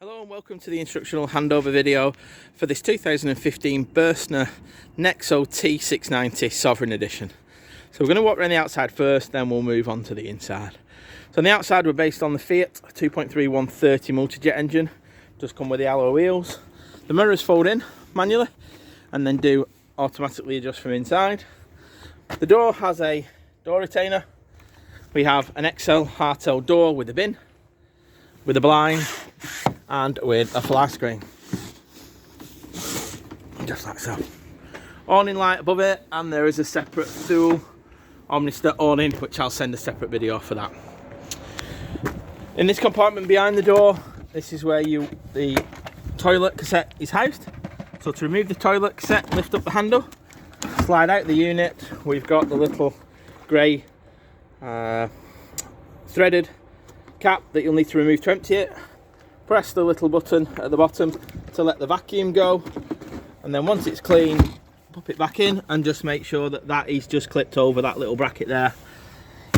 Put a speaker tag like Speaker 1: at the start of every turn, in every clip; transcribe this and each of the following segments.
Speaker 1: Hello and welcome to the instructional handover video for this 2015 Burstner Nexxo T690 Sovereign Edition. So we're going to walk around the outside first, then we'll move on to the inside. So on the outside we're based on the Fiat 2.3 130 multi-jet engine, just come with the alloy wheels. The mirrors fold in manually and then do automatically adjust from inside. The door has a door retainer. We have an XL hardtail door with a bin, with a blind, and with a fly screen, just like so. Awning light above it, and there is a separate dual Omnister awning, which I'll send a separate video for that. In this compartment behind the door, this is where the toilet cassette is housed. So to remove the toilet cassette, lift up the handle, slide out the unit. We've got the little grey threaded cap that you'll need to remove to empty it. Press the little button at the bottom to let the vacuum go, and then once it's clean, pop it back in and just make sure that that is just clipped over that little bracket there.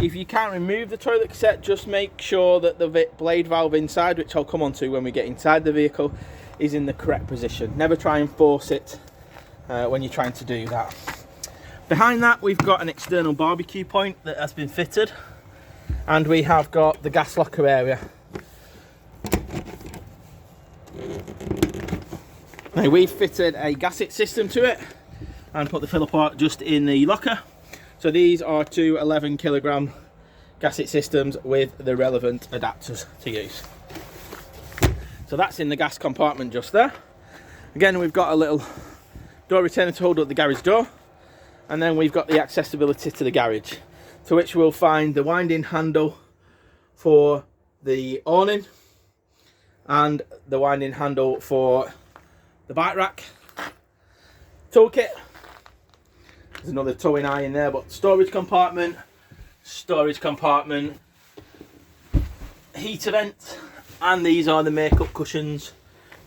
Speaker 1: If you can't remove the toilet cassette, just make sure that the blade valve inside, which I'll come on to when we get inside the vehicle, is in the correct position. Never try and force it when you're trying to do that. Behind that we've got an external barbecue point that has been fitted, and we have got the gas locker area. Now we've fitted a gasket system to it and put the filler part just in the locker. So these are two 11 kilogram gasket systems with the relevant adapters to use. So that's in the gas compartment just there. Again, we've got a little door retainer to hold up the garage door, and then we've got the accessibility to the garage, to which we'll find the winding handle for the awning and the winding handle for the bike rack. Toolkit, there's another towing eye in there, but storage compartment, heater vent, and these are the makeup cushions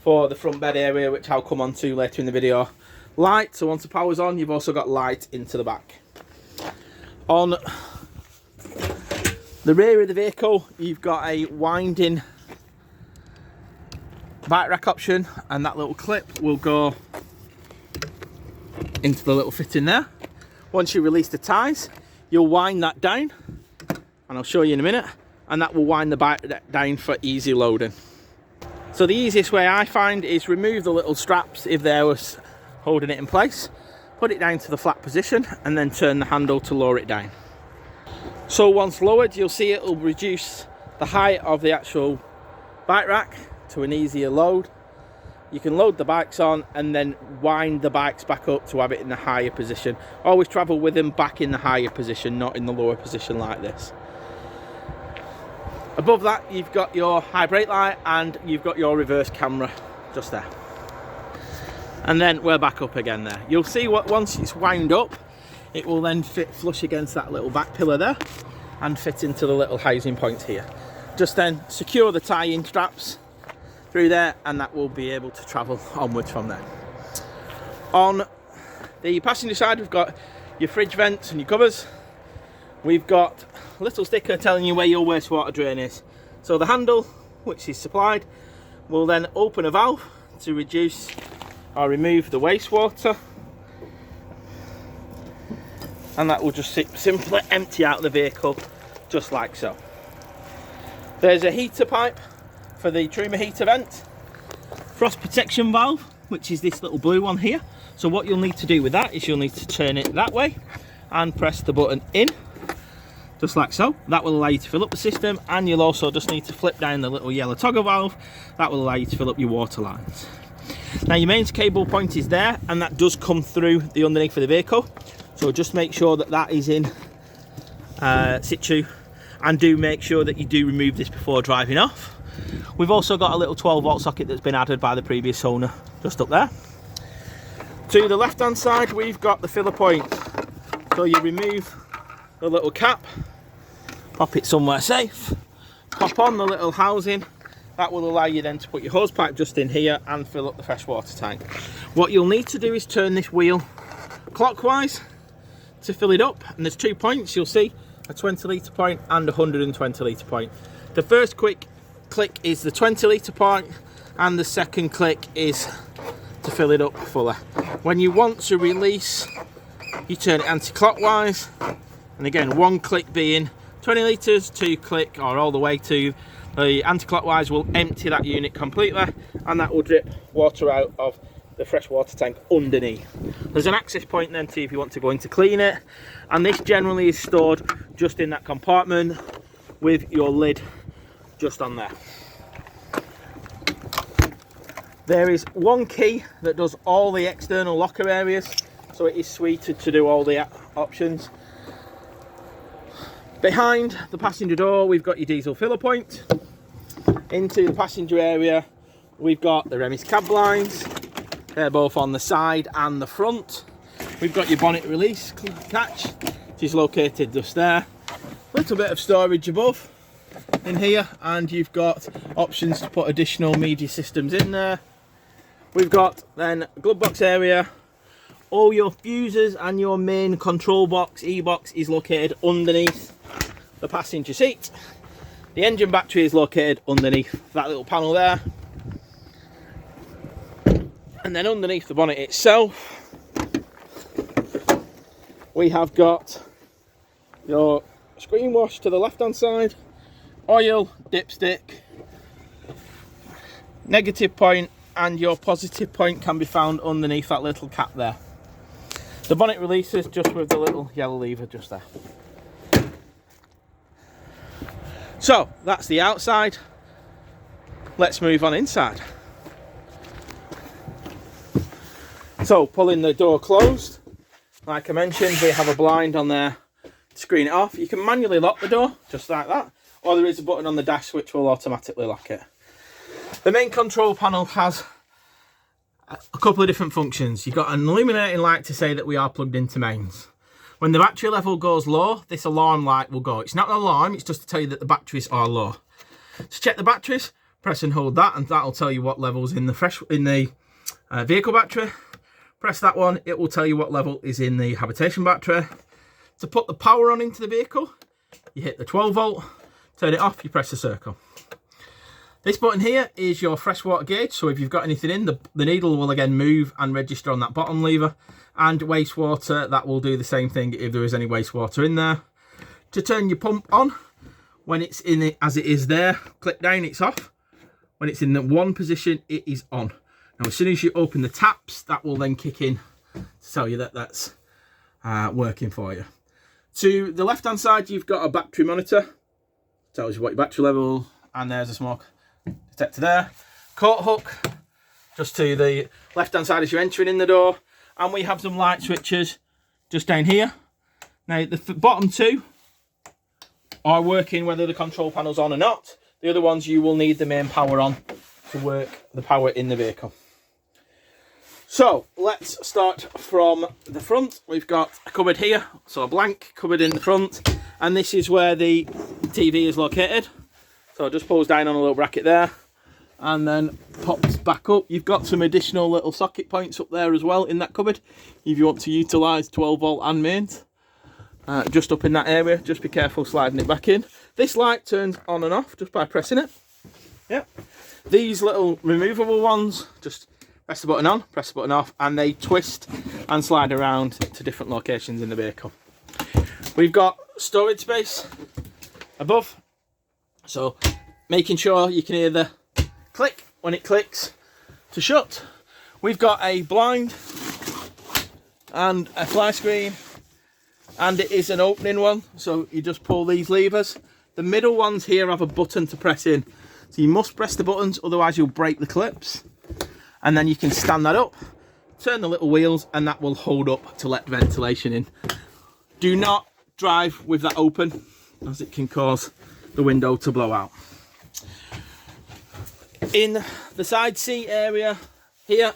Speaker 1: for the front bed area, which I'll come on to later in the video. Light, so once the power's on, you've also got light into the back. On the rear of the vehicle, you've got a winding bike rack option, and that little clip will go into the little fitting there. Once you release the ties, you'll wind that down, and I'll show you in a minute, and that will wind the bike down for easy loading. So the easiest way I find is remove the little straps if there was holding it in place, put it down to the flat position, and then turn the handle to lower it down. So once lowered, you'll see it will reduce the height of the actual bike rack to an easier load. You can load the bikes on and then wind the bikes back up to have it in the higher position. Always travel with them back in the higher position, not in the lower position like this. Above that, you've got your high brake light and you've got your reverse camera just there. And then we're back up again there. You'll see what once it's wound up, it will then fit flush against that little back pillar there and fit into the little housing point here. Just then secure the tie-in straps through there, and that will be able to travel onwards from there. On the passenger side, we've got your fridge vents and your covers. We've got a little sticker telling you where your wastewater drain is. So the handle, which is supplied, will then open a valve to reduce or remove the wastewater, and that will just simply empty out the vehicle just like so. There's a heater pipe for the Truma heater vent, frost protection valve, which is this little blue one here. So what you'll need to do with that is you'll need to turn it that way and press the button in, just like so. That will allow you to fill up the system, and you'll also just need to flip down the little yellow toggle valve. That will allow you to fill up your water lines. Now your mains cable point is there, and that does come through the underneath of the vehicle. So just make sure that that is in situ, and do make sure that you do remove this before driving off. We've also got a little 12 volt socket that's been added by the previous owner just up there. To the left hand side, we've got the filler point. So you remove the little cap, pop it somewhere safe, pop on the little housing. That will allow you then to put your hose pipe just in here and fill up the freshwater tank. What you'll need to do is turn this wheel clockwise to fill it up, and there's 2 points you'll see, a 20 litre point and a 120 litre point. The first quick click is the 20 litre point, and the second click is to fill it up fully. When you want to release, you turn it anti-clockwise, and again, one click being 20 litres, 2 click or all the way to the anti-clockwise will empty that unit completely, and that will drip water out of the freshwater tank underneath. There's an access point then too if you want to go in to clean it, and this generally is stored just in that compartment with your lid just on there. There is one key that does all the external locker areas, so it is suited to do all the options. Behind the passenger door, we've got your diesel filler point. Into the passenger area, we've got the Remy's cab blinds. They're both on the side and the front. We've got your bonnet release catch, which is located just there. Little bit of storage above in here, and you've got options to put additional media systems in there. We've got then a glove box area. All your fuses and your main control box, E-box, is located underneath the passenger seat. The engine battery is located underneath that little panel there. And then underneath the bonnet itself, we have got your screen wash to the left hand side, oil, dipstick, negative point, and your positive point can be found underneath that little cap there. The bonnet releases just with the little yellow lever just there. So that's the outside. Let's move on inside. So pulling the door closed, like I mentioned, we have a blind on there to screen it off. You can manually lock the door just like that, or there is a button on the dash which will automatically lock it. The main control panel has a couple of different functions. You've got an illuminating light to say that we are plugged into mains. When the battery level goes low, this alarm light will go. It's not an alarm, it's just to tell you that the batteries are low. To check the batteries, press and hold that, and that'll tell you what level's in the vehicle battery. Press that one, it will tell you what level is in the habitation battery. To put the power on into the vehicle, you hit the 12 volt, turn it off, you press the circle. This button here is your freshwater gauge, so if you've got anything in, the needle will again move and register on that bottom lever. And wastewater, that will do the same thing if there is any wastewater in there. To turn your pump on, when it's in it as it is there, click down, it's off. When it's in the one position, it is on. Now as soon as you open the taps, that will then kick in to tell you that that's working for you. To the left hand side, you've got a battery monitor. Tells you what your battery level, and there's a smoke detector there. Coat hook, just to the left hand side as you're entering in the door. And we have some light switches just down here. Now the bottom two are working whether the control panel's on or not. The other ones you will need the main power on to work the power in the vehicle. So let's start from the front. We've got a cupboard here, so a blank cupboard in the front, and this is where the TV is located. So it just pulls down on a little bracket there and then pops back up. You've got some additional little socket points up there as well in that cupboard if you want to utilise 12 volt and mains. Just up in that area, just be careful sliding it back in. This light turns on and off just by pressing it. Yep. These little removable ones, just press the button on, press the button off, and they twist and slide around to different locations in the vehicle. We've got storage space above, so making sure you can hear the click when it clicks to shut. We've got a blind and a fly screen, and it is an opening one, so you just pull these levers. The middle ones here have a button to press in, so you must press the buttons, otherwise you'll break the clips. And then you can stand that up, turn the little wheels, and that will hold up to let ventilation in. Do not drive with that open, as it can cause the window to blow out. In the side seat area here,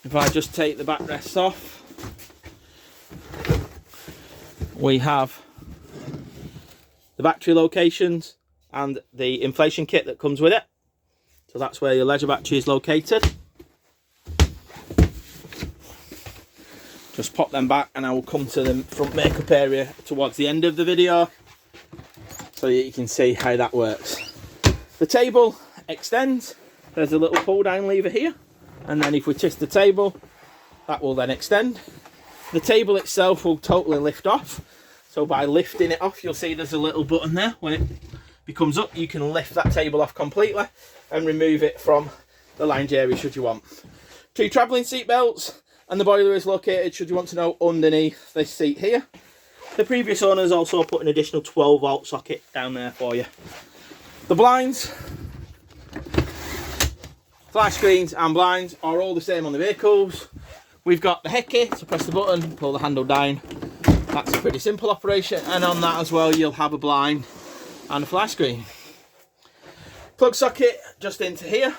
Speaker 1: if I just take the backrests off, we have the battery locations and the inflation kit that comes with it. So that's where your leisure battery is located. Just pop them back and I will come to the front makeup area towards the end of the video so that you can see how that works. The table extends there's a little pull down lever here, and then if we twist the table, that will then extend. The table itself will totally lift off, so by lifting it off, you'll see there's a little button there. When it becomes up, you can lift that table off completely and remove it from the lounge area should you want. 2 travelling seat belts, and the boiler is located, should you want to know, underneath this seat here. The previous owners also put an additional 12 volt socket down there for you. The blinds, flash screens and blinds are all the same on the vehicles. We've got the head key, so press the button, pull the handle down. That's a pretty simple operation, and on that as well you'll have a blind and a flash screen. Plug socket just into here.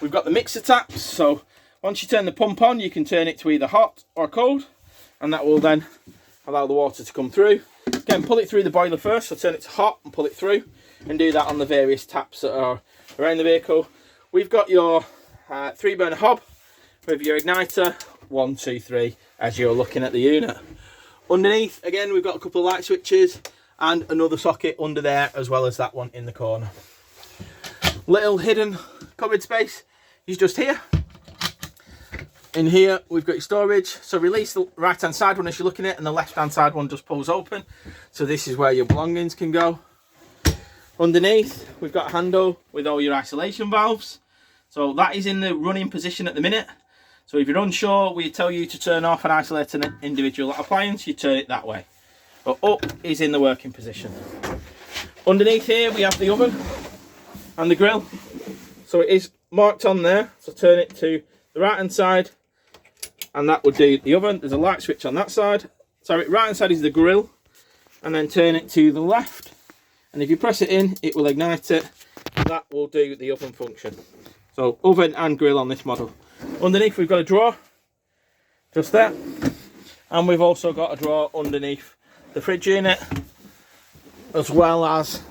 Speaker 1: We've got the mixer taps, so once you turn the pump on, you can turn it to either hot or cold, and that will then allow the water to come through. Again, pull it through the boiler first, so turn it to hot and pull it through, and do that on the various taps that are around the vehicle. We've got your 3-burner hob with your igniter, 1, 2, 3, as you're looking at the unit. Underneath, again, we've got a couple of light switches and another socket under there, as well as that one in the corner. Little hidden cupboard space is just here. In here, we've got your storage. So release the right-hand side one as you're looking at it, and the left-hand side one just pulls open. So this is where your belongings can go. Underneath, we've got a handle with all your isolation valves. So that is in the running position at the minute. So if you're unsure, we tell you to turn off and isolate an individual appliance, you turn it that way. But up is in the working position. Underneath here, we have the oven and the grill. So it is marked on there. So turn it to the right-hand side, and that will do the oven. There's a light switch on that side. Sorry, right-hand side is the grill, and then turn it to the left. And if you press it in, it will ignite it. That will do the oven function. So oven and grill on this model. Underneath we've got a drawer, just there. And we've also got a drawer underneath the fridge unit, as well as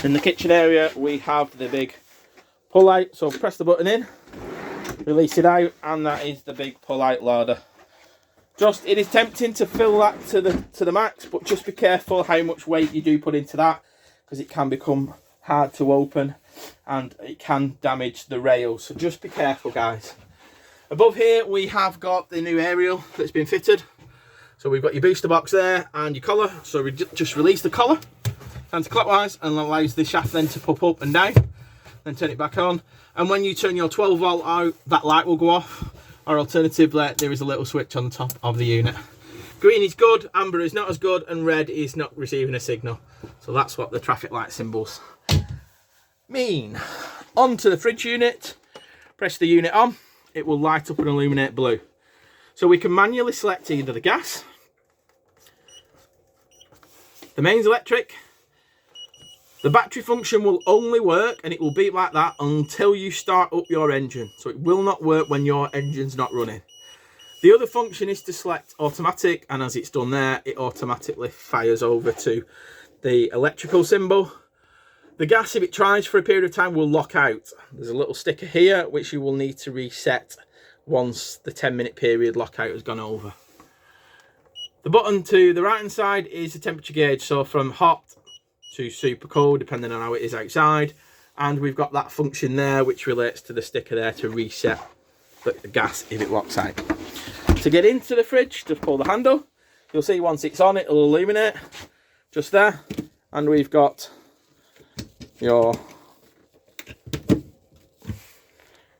Speaker 1: in the kitchen area we have the big pull out. So press the button in, release it out, and that is the big pull out larder. It is tempting to fill that to the max, but just be careful how much weight you do put into that, because it can become hard to open and it can damage the rails. So just be careful, guys. Above here we have got the new aerial that's been fitted. So we've got your booster box there and your collar. So we just release the collar anti-clockwise, and allows the shaft then to pop up and down. Then turn it back on, and when you turn your 12 volt out, that light will go off. Or alternatively, there is a little switch on the top of the unit. Green is good, amber is not as good, and red is not receiving a signal. So that's what the traffic light symbols mean. Onto the fridge unit, press the unit on, it will light up and illuminate blue. So we can manually select either the gas, the mains electric. The battery function will only work, and it will beep like that until you start up your engine. So it will not work when your engine's not running. The other function is to select automatic, and as it's done there, it automatically fires over to the electrical symbol. The gas, if it tries for a period of time, will lock out. There's a little sticker here which you will need to reset once the 10-minute period lockout has gone over. The button to the right hand side is the temperature gauge, so from hot to super cold, depending on how it is outside. And we've got that function there which relates to the sticker there to reset the gas if it locks out. To get into the fridge, just pull the handle. You'll see once it's on, it'll illuminate just there. And we've got your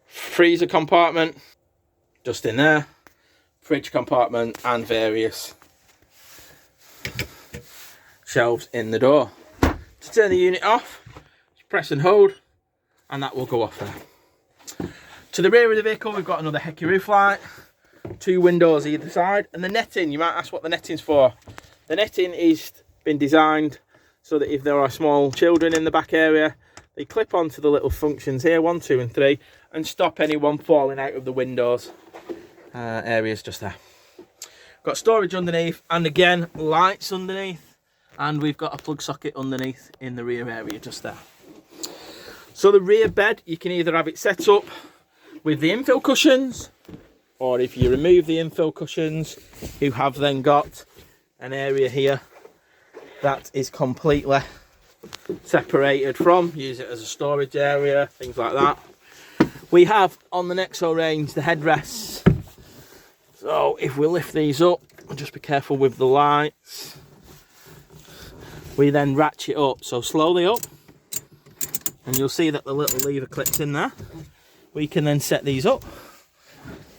Speaker 1: freezer compartment just in there, fridge compartment, and various shelves in the door. To turn the unit off, just press and hold, and that will go off there. To the rear of the vehicle, we've got another Hecky roof light, 2 windows either side, and the netting. You might ask what the netting's for. The netting is been designed so that if there are small children in the back area, they clip onto the little functions here, 1, 2 and 3, and stop anyone falling out of the windows areas just there. Got storage underneath, and again lights underneath. And we've got a plug socket underneath in the rear area just there. So the rear bed, you can either have it set up with the infill cushions, or if you remove the infill cushions, you have then got an area here that is completely separated from, use it as a storage area, things like that. We have on the Nexxo range the headrests. So if we lift these up, and just be careful with the lights, we then ratchet up, so slowly up, and you'll see that the little lever clips in there. We can then set these up,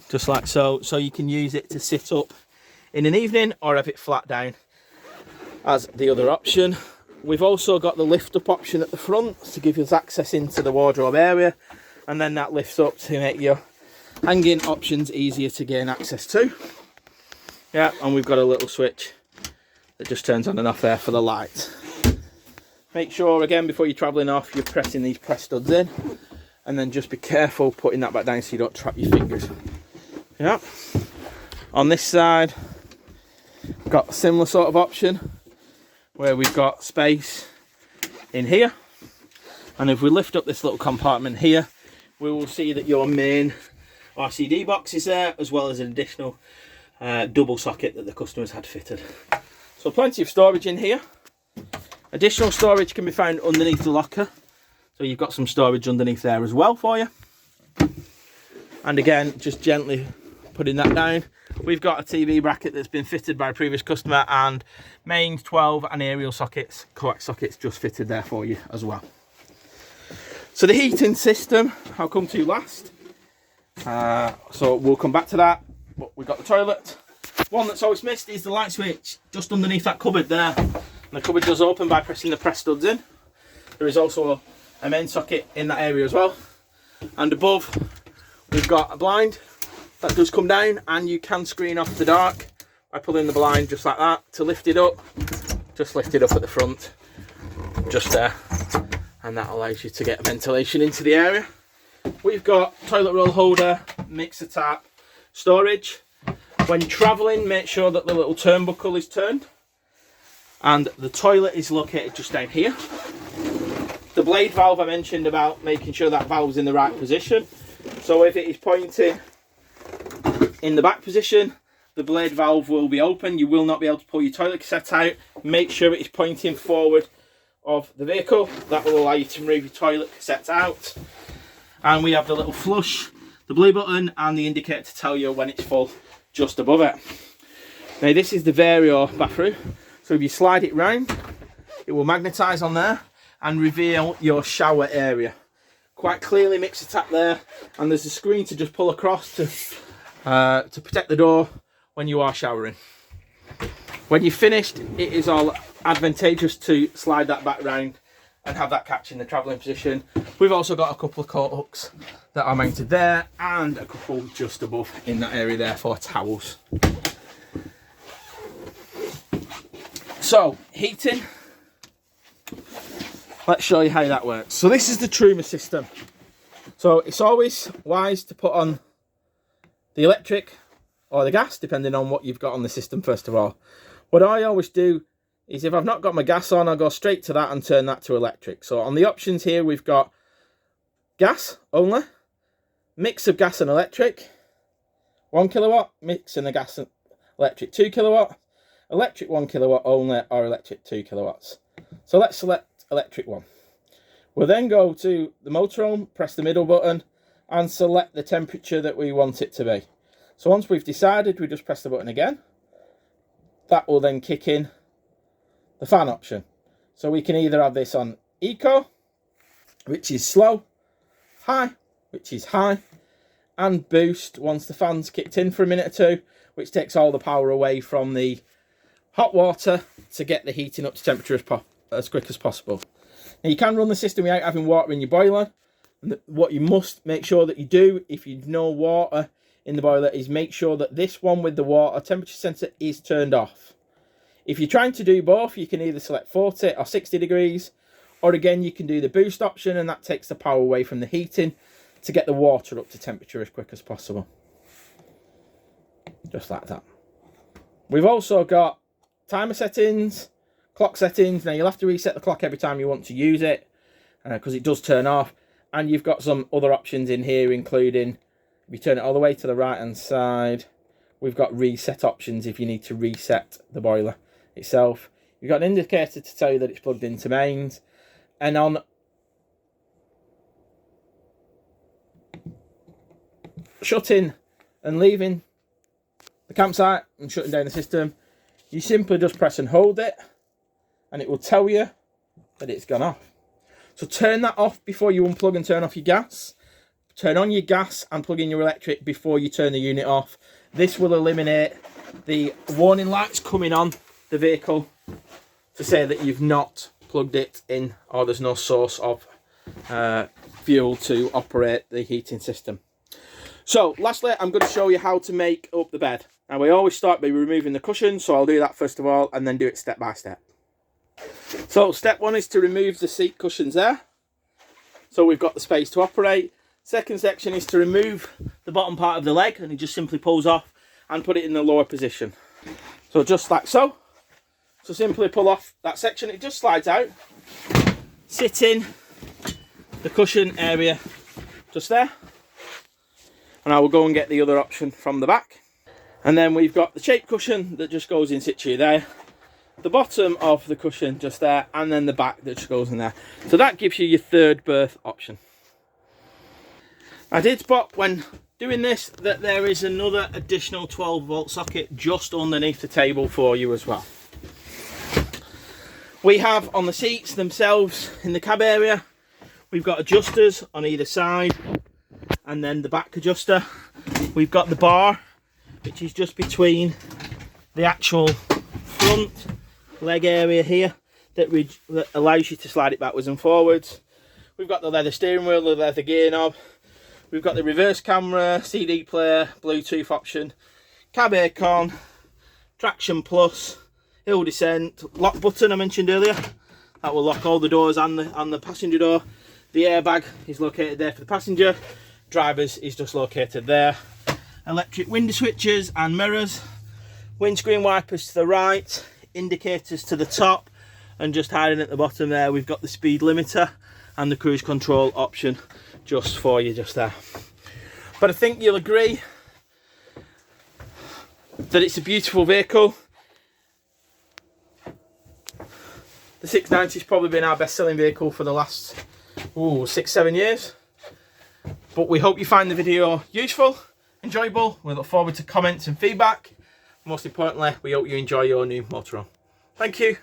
Speaker 1: just like so, so you can use it to sit up in an evening or have it flat down as the other option. We've also got the lift up option at the front to give us access into the wardrobe area, and then that lifts up to make your hanging options easier to gain access to. Yeah, and we've got a little switch that just turns on and off there for the light. Make sure again before you're travelling off you're pressing these press studs in, and then just be careful putting that back down so you don't trap your fingers. Yeah. On this side, got a similar sort of option where we've got space in here, and if we lift up this little compartment here, we will see that your main RCD box is there, as well as an additional double socket that the customers had fitted. So plenty of storage in here. Additional storage can be found underneath the locker, so you've got some storage underneath there as well for you. And again, just gently putting that down. We've got a TV bracket that's been fitted by a previous customer, and mains, 12 and aerial sockets, coax sockets just fitted there for you as well. So the heating system, I'll come to last. So we'll come back to that, but we've got the toilet. One that's always missed is the light switch, just underneath that cupboard there. And the cupboard does open by pressing the press studs in. There is also a main socket in that area as well. And above, we've got a blind that does come down, and you can screen off the dark by pulling the blind just like that. To lift it up, just lift it up at the front, just there, and that allows you to get ventilation into the area. We've got toilet roll holder, mixer tap, storage. When you're travelling, make sure that the little turnbuckle is turned, and the toilet is located just down here. The blade valve I mentioned about making sure that valve's in the right position. So if it is pointing in the back position, the blade valve will be open. You will not be able to pull your toilet cassette out. Make sure it is pointing forward of the vehicle. That will allow you to move your toilet cassette out. And we have the little flush, the blue button, and the indicator to tell you when it's full just above it. Now this is the Vario bathroom. So if you slide it round, it will magnetise on there and reveal your shower area. Quite clearly mixer tap there, and there's a screen to just pull across to protect the door when you are showering. When you're finished, it is all advantageous to slide that back round and have that catch in the travelling position. We've also got a couple of coat hooks that are mounted there, and a couple just above in that area there for towels. So, heating. Let's show you how that works. So this is the Truma system. So it's always wise to put on the electric or the gas, depending on what you've got on the system first of all. What I always do is if I've not got my gas on, I'll go straight to that and turn that to electric. So on the options here, we've got gas only, mix of gas and electric, 1 kilowatt, mix and the gas and electric 2 kilowatt, electric 1 kilowatt only, or electric 2 kilowatts. So let's select electric one. We'll then go to the motorhome, press the middle button, and select the temperature that we want it to be. So once we've decided, we just press the button again. That will then kick in the fan option. So we can either have this on eco, which is slow, high, which is high, and boost once the fan's kicked in for a minute or two, which takes all the power away from the hot water to get the heating up to temperature as quick as possible. Now you can run the system without having water in your boiler. And what you must make sure that you do, if you've no water in the boiler, is make sure that this one with the water temperature sensor is turned off. If you're trying to do both, you can either select 40 or 60 degrees, or again you can do the boost option, and that takes the power away from the heating to get the water up to temperature as quick as possible. Just like that. We've also got timer settings, clock settings. Now you'll have to reset the clock every time you want to use it, because it does turn off. And you've got some other options in here, including if you turn it all the way to the right hand side, we've got reset options if you need to reset the boiler itself. You've got an indicator to tell you that it's plugged into mains, and on shutting and leaving the campsite and shutting down the system, you simply just press and hold it and it will tell you that it's gone off. So turn that off before you unplug and turn off your gas. Turn on your gas and plug in your electric before you turn the unit off. This will eliminate the warning lights coming on the vehicle to say that you've not plugged it in or there's no source of fuel to operate the heating system. So lastly, I'm going to show you how to make up the bed. And we always start by removing the cushion, so I'll do that first of all and then do it step by step. So step one is to remove the seat cushions there, so we've got the space to operate. Second section is to remove the bottom part of the leg, and it just simply pulls off and put it in the lower position. So just like so. So simply pull off that section, it just slides out. Sit in the cushion area just there. And I will go and get the other option from the back. And then we've got the shape cushion that just goes in situ there. The bottom of the cushion just there, and then the back that just goes in there. So that gives you your third berth option. I did spot when doing this that there is another additional 12-volt socket just underneath the table for you as well. We have on the seats themselves in the cab area, we've got adjusters on either side, and then the back adjuster. We've got the bar, which is just between the actual front leg area here that allows you to slide it backwards and forwards. We've got the leather steering wheel, the leather gear knob. We've got the reverse camera, CD player, Bluetooth option, cab aircon, traction plus, hill descent, lock button I mentioned earlier. That will lock all the doors and the passenger door. The airbag is located there for the passenger. Driver's is just located there. Electric window switches and mirrors. Windscreen wipers to the right. Indicators to the top. And just hiding at the bottom there, we've got the speed limiter and the cruise control option just for you just there. But I think you'll agree that it's a beautiful vehicle. The 690 has probably been our best selling vehicle for the last 6-7 years. But we hope you find the video useful, enjoyable. We look forward to comments and feedback. Most importantly, we hope you enjoy your new motorhome. Thank you.